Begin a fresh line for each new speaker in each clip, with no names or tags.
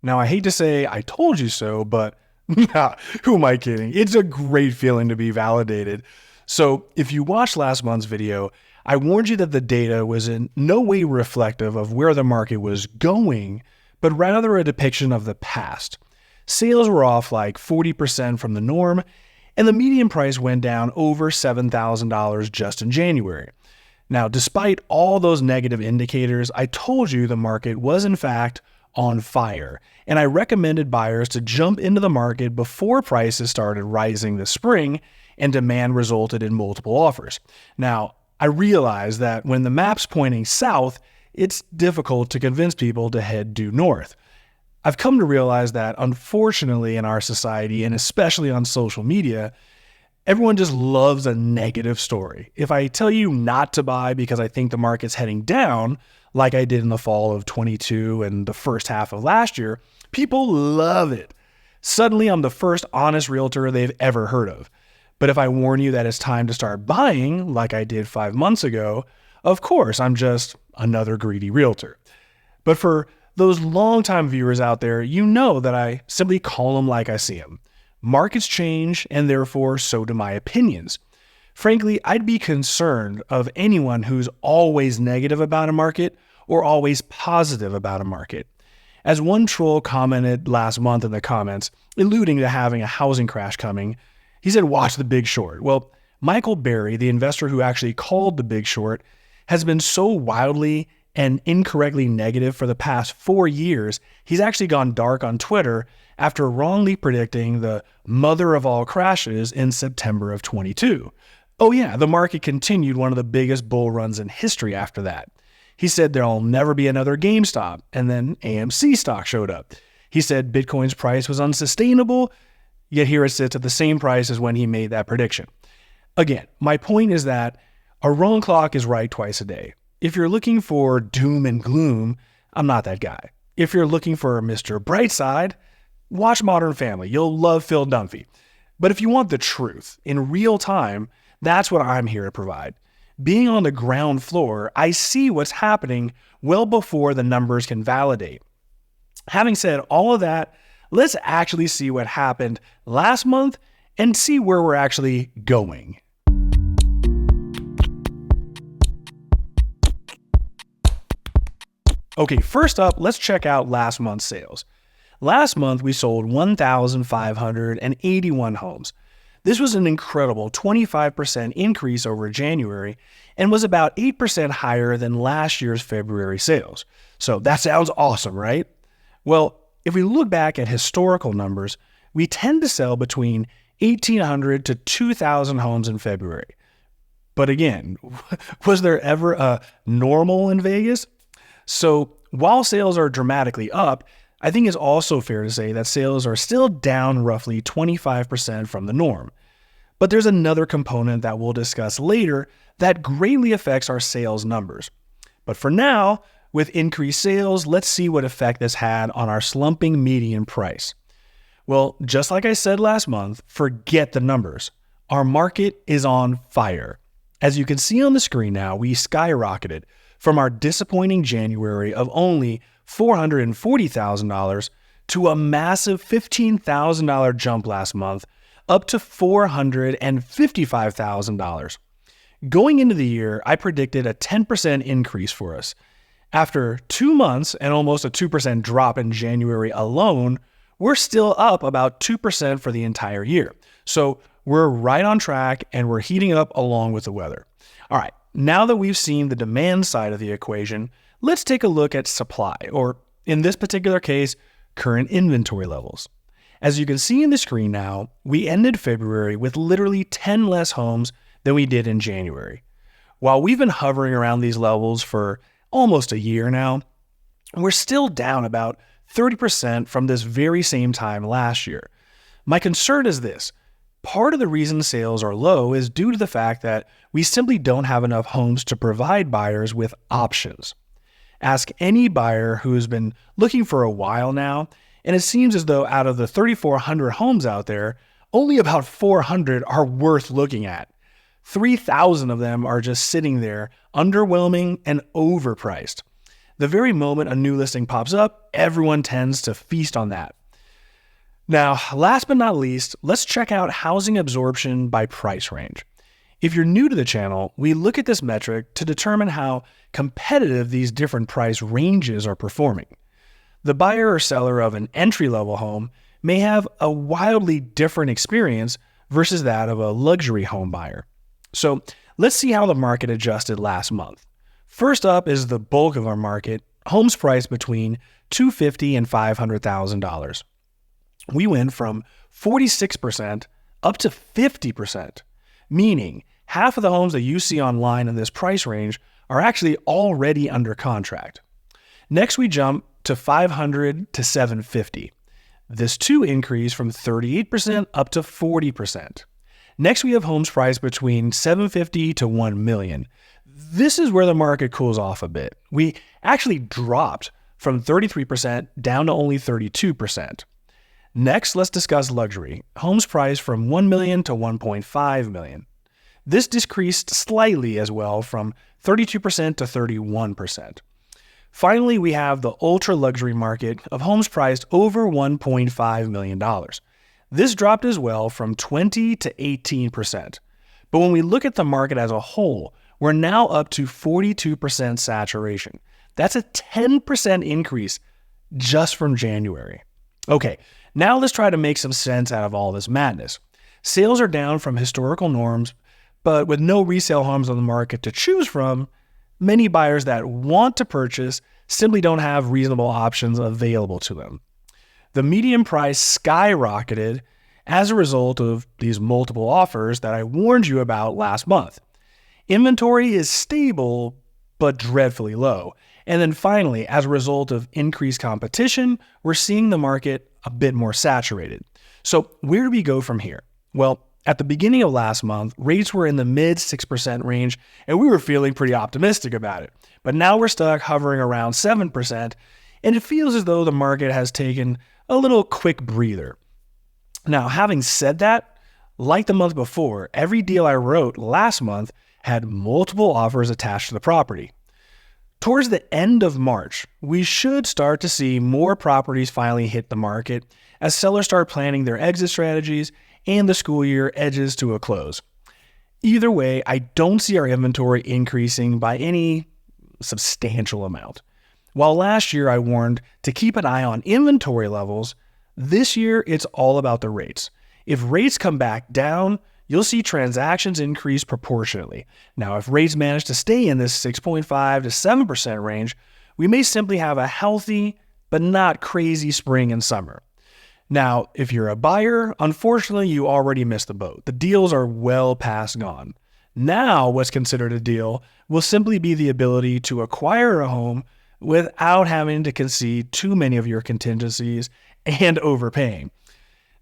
Now, I hate to say I told you so, but nah, who am I kidding? It's a great feeling to be validated. So, if you watched last month's video, I warned you that the data was in no way reflective of where the market was going, but rather a depiction of the past. Sales were off like 40% from the norm, and the median price went down over $7,000 just in January. Now, despite all those negative indicators, I told you the market was in fact on fire, and I recommended buyers to jump into the market before prices started rising this spring and demand resulted in multiple offers. Now, I realize that when the map's pointing south, it's difficult to convince people to head due north. I've come to realize that, unfortunately, in our society, and especially on social media, everyone just loves a negative story. If I tell you not to buy because I think the market's heading down, like I did in the fall of 22 and the first half of last year, people love it. Suddenly, I'm the first honest realtor they've ever heard of. But if I warn you that it's time to start buying, like I did 5 months ago, of course, I'm just another greedy realtor. But for those longtime viewers out there, you know that I simply call them like I see them. Markets change, and therefore so do my opinions. Frankly, I'd be concerned of anyone who's always negative about a market or always positive about a market. As one troll commented last month in the comments, alluding to having a housing crash coming, he said, "Watch The Big Short." Well, Michael Burry, the investor who actually called The Big Short, has been so wildly and incorrectly negative for the past 4 years, he's actually gone dark on Twitter after wrongly predicting the mother of all crashes in September of 22. Oh yeah, the market continued one of the biggest bull runs in history after that. He said there'll never be another GameStop, and then AMC stock showed up. He said Bitcoin's price was unsustainable, yet here it sits at the same price as when he made that prediction. Again, my point is that a wrong clock is right twice a day. If you're looking for doom and gloom, I'm not that guy. If you're looking for Mr. Brightside, watch Modern Family. You'll love Phil Dunphy. But if you want the truth in real time, that's what I'm here to provide. Being on the ground floor, I see what's happening well before the numbers can validate. Having said all of that, let's actually see what happened last month and see where we're actually going. Okay, first up, let's check out last month's sales. Last month, we sold 1,581 homes. This was an incredible 25% increase over January and was about 8% higher than last year's February sales. So that sounds awesome, right? Well, if we look back at historical numbers, we tend to sell between 1,800 to 2,000 homes in February. But again, was there ever a normal in Vegas? So while sales are dramatically up, I think it's also fair to say that sales are still down roughly 25% from the norm. But there's another component that we'll discuss later that greatly affects our sales numbers. But for now, with increased sales, let's see what effect this had on our slumping median price. Well, just like I said last month, forget the numbers. Our market is on fire. As you can see on the screen now, we skyrocketed from our disappointing January of only $440,000 to a massive $15,000 jump last month, up to $455,000. Going into the year, I predicted a 10% increase for us. After 2 months and almost a 2% drop in January alone, we're still up about 2% for the entire year. So we're right on track and we're heating up along with the weather. All right, now that we've seen the demand side of the equation, let's take a look at supply, or in this particular case, current inventory levels. As you can see in the screen now, we ended February with literally 10 less homes than we did in January. While we've been hovering around these levels for almost a year now, we're still down about 30% from this very same time last year. My concern is this. Part of the reason sales are low is due to the fact that we simply don't have enough homes to provide buyers with options. Ask any buyer who has been looking for a while now, and it seems as though out of the 3,400 homes out there, only about 400 are worth looking at. 3,000 of them are just sitting there, underwhelming and overpriced. The very moment a new listing pops up, everyone tends to feast on that. Now, last but not least, let's check out housing absorption by price range. If you're new to the channel, we look at this metric to determine how competitive these different price ranges are performing. The buyer or seller of an entry-level home may have a wildly different experience versus that of a luxury home buyer. So let's see how the market adjusted last month. First up is the bulk of our market, homes priced between $250,000 and $500,000. We went from 46% up to 50%, meaning half of the homes that you see online in this price range are actually already under contract. Next, we jump to $500,000 to $750,000. This too increased from 38% up to 40%. Next, we have homes priced between $750,000 to $1 million. This is where the market cools off a bit. We actually dropped from 33% down to only 32%. Next, let's discuss luxury. Homes priced from $1 million to $1.5 million. This decreased slightly as well from 32% to 31%. Finally, we have the ultra-luxury market of homes priced over $1.5 million. This dropped as well from 20% to 18%. But when we look at the market as a whole, we're now up to 42% saturation. That's a 10% increase just from January. Okay, now let's try to make some sense out of all this madness. Sales are down from historical norms, but with no resale homes on the market to choose from, many buyers that want to purchase simply don't have reasonable options available to them. The median price skyrocketed as a result of these multiple offers that I warned you about last month. Inventory is stable, but dreadfully low. And then finally, as a result of increased competition, we're seeing the market a bit more saturated. So where do we go from here? Well, at the beginning of last month, rates were in the mid 6% range, and we were feeling pretty optimistic about it. But now we're stuck hovering around 7%, and it feels as though the market has taken a little quick breather. Now, having said that, like the month before, every deal I wrote last month had multiple offers attached to the property. Towards the end of March, we should start to see more properties finally hit the market as sellers start planning their exit strategies and the school year edges to a close. Either way, I don't see our inventory increasing by any substantial amount. While last year I warned to keep an eye on inventory levels, this year it's all about the rates. If rates come back down, you'll see transactions increase proportionately. Now, if rates manage to stay in this 6.5 to 7% range, we may simply have a healthy but not crazy spring and summer. Now, if you're a buyer, unfortunately, you already missed the boat. The deals are well past gone. Now, what's considered a deal will simply be the ability to acquire a home without having to concede too many of your contingencies and overpaying.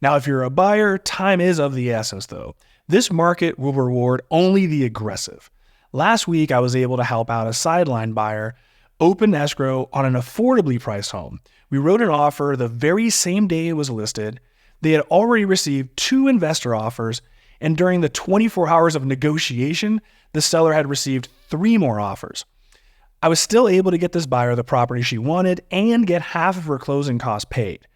Now, if you're a buyer, time is of the essence, though. This market will reward only the aggressive. Last week, I was able to help out a sideline buyer open escrow on an affordably priced home. We wrote an offer the very same day it was listed. They had already received 2 investor offers, and during the 24 hours of negotiation, the seller had received 3 more offers. I was still able to get this buyer the property she wanted and get half of her closing costs paid.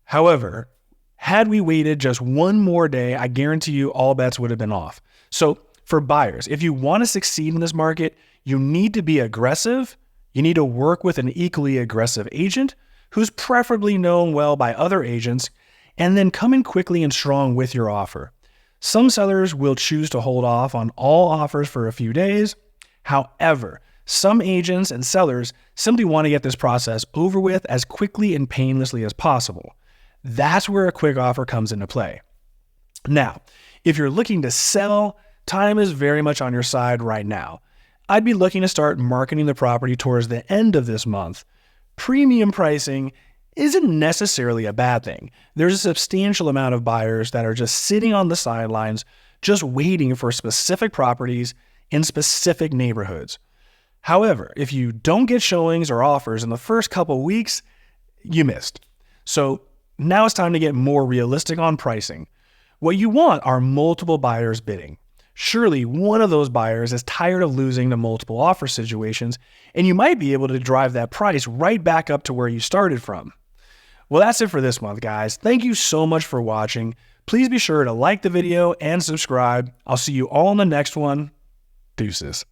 However, had we waited just one more day, I guarantee you all bets would have been off. So for buyers, if you want to succeed in this market, you need to be aggressive. You need to work with an equally aggressive agent who's preferably known well by other agents, and then come in quickly and strong with your offer. Some sellers will choose to hold off on all offers for a few days. However, some agents and sellers simply want to get this process over with as quickly and painlessly as possible. That's where a quick offer comes into play. Now, if you're looking to sell, time is very much on your side right now. I'd be looking to start marketing the property towards the end of this month. Premium pricing isn't necessarily a bad thing. There's a substantial amount of buyers that are just sitting on the sidelines, just waiting for specific properties in specific neighborhoods. However, if you don't get showings or offers in the first couple weeks, you missed. So now it's time to get more realistic on pricing. What you want are multiple buyers bidding. Surely one of those buyers is tired of losing to multiple offer situations, and you might be able to drive that price right back up to where you started from. Well, that's it for this month, guys. Thank you so much for watching. Please be sure to like the video and subscribe. I'll see you all in the next one. Deuces.